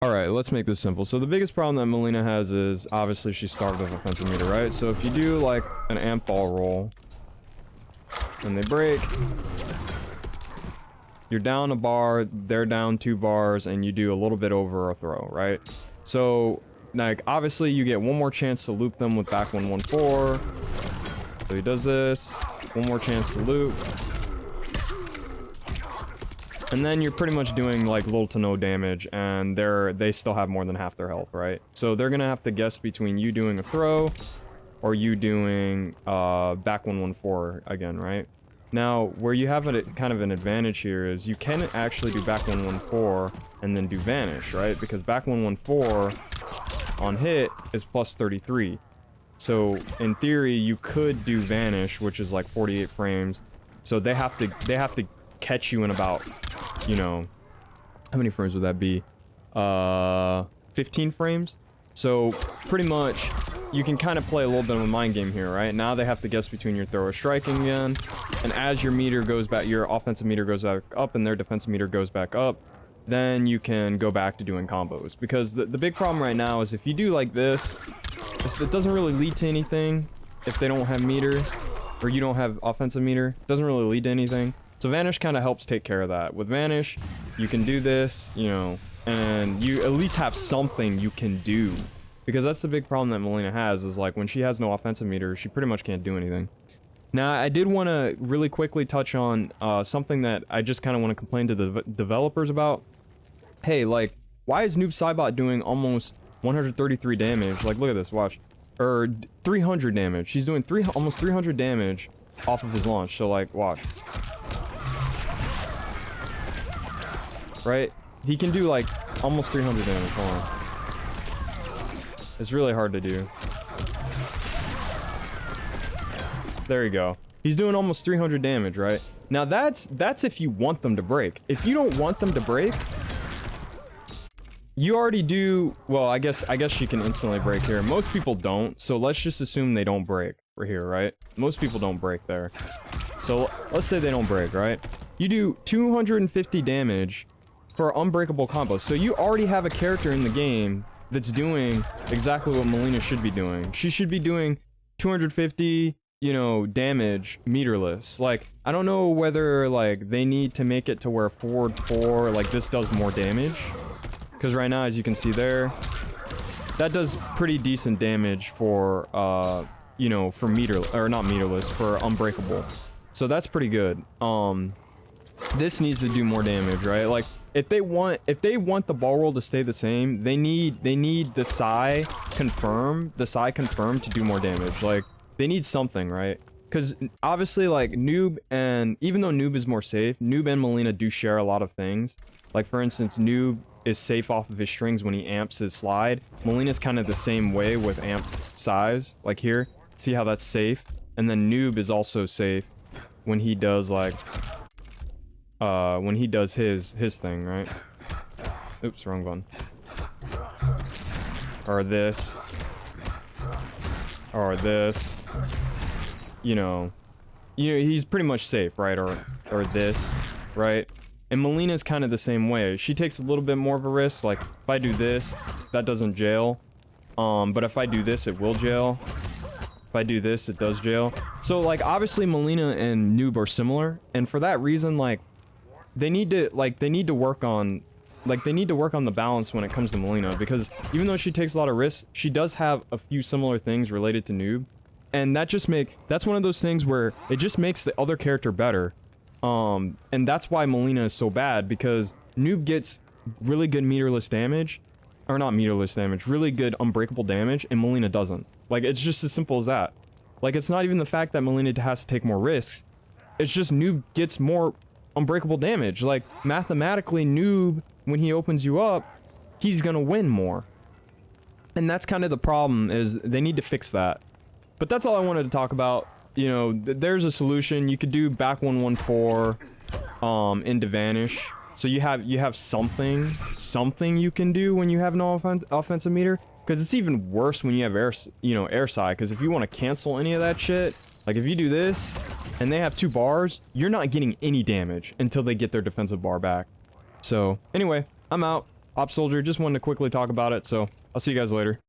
All right, let's make this simple. So the biggest problem that Mileena has is obviously she's starved of offensive meter, right? So if you do like an amp ball roll and they break, you're down a bar, they're down 2 bars, and you do a little bit over a throw, right? So like obviously you get one more chance to loop them with back 114. So he does this, one more chance to loop. And then you're pretty much doing like little to no damage, and they still have more than half their health, right? So they're gonna have to guess between you doing a throw or you doing back 114 again, right? Now, where you have a kind of an advantage here is you can actually do back 114 and then do vanish, right? Because back 114 on hit is plus 33. So in theory, you could do vanish, which is like 48 frames. So they have to catch you in about, you know, how many frames would that be? 15 frames. So pretty much you can kind of play a little bit of a mind game here, right? Now they have to guess between your throw or striking again, and as your meter goes back, your offensive meter goes back up and their defensive meter goes back up, then you can go back to doing combos. Because the big problem right now is if you do like this, it doesn't really lead to anything if they don't have meter, or you don't have offensive meter. It doesn't really lead to anything. So vanish kind of helps take care of that. With vanish, you can do this, you know, and you at least have something you can do. Because that's the big problem that Mileena has, is like when she has no offensive meter, she pretty much can't do anything. Now, I did want to really quickly touch on something that I just kind of want to complain to the developers about. Hey, like, why is Noob Saibot doing almost 133 damage? Like, look at this, watch. Or 300 damage. She's doing almost 300 damage off of his launch. So, like, watch. Right? He can do, like, almost 300 damage. Hold on. It's really hard to do. There you go. He's doing almost 300 damage, right? Now, that's if you want them to break. If you don't want them to break, you already do... Well, I guess she can instantly break here. Most people don't, so let's just assume they don't break for here, right? Most people don't break there. So, let's say they don't break, right? You do 250 damage for unbreakable combos. So you already have a character in the game that's doing exactly what Mileena should be doing. She should be doing 250, you know, damage meterless. Like, I don't know whether, like, they need to make it to where forward 4, like, this does more damage. Because right now, as you can see there, that does pretty decent damage for, you know, for or not meterless, for unbreakable. So that's pretty good. This needs to do more damage, right? Like, if they want the ball roll to stay the same, they need the psi confirm to do more damage. Like, they need something, right? Because obviously, like, Noob, and even though Noob is more safe, Noob and Mileena do share a lot of things. Like, for instance, Noob is safe off of his strings when he amps his slide. Mileena's kind of the same way with amp size. Like here, see how that's safe? And then Noob is also safe when he does, like, when he does his thing, right? Oops, wrong one. Or this. Or this. You know, he's pretty much safe, right? Or this, right? And Mileena's kind of the same way. She takes a little bit more of a risk. Like, if I do this, that doesn't jail. But if I do this, it will jail. If I do this, it does jail. So, like, obviously Mileena and Noob are similar. And for that reason, like, they need to work on the balance when it comes to Mileena. Because even though she takes a lot of risks, she does have a few similar things related to Noob. And that's one of those things where it just makes the other character better. And that's why Mileena is so bad, because Noob gets really good meterless damage, or not meterless damage, really good unbreakable damage, and Mileena doesn't. Like, it's just as simple as that. Like, it's not even the fact that Mileena has to take more risks, it's just Noob gets more unbreakable damage. Like, mathematically, Noob, when he opens you up, he's gonna win more. And that's kind of the problem, is they need to fix that. But that's all I wanted to talk about. You know, there's a solution. You could do back 114 into vanish. So you have something you can do when you have no offensive meter. Because it's even worse when you have air side. Because if you want to cancel any of that shit, like if you do this and they have 2 bars, you're not getting any damage until they get their defensive bar back. So anyway, I'm out. Op Soldier, just wanted to quickly talk about it, so I'll see you guys later.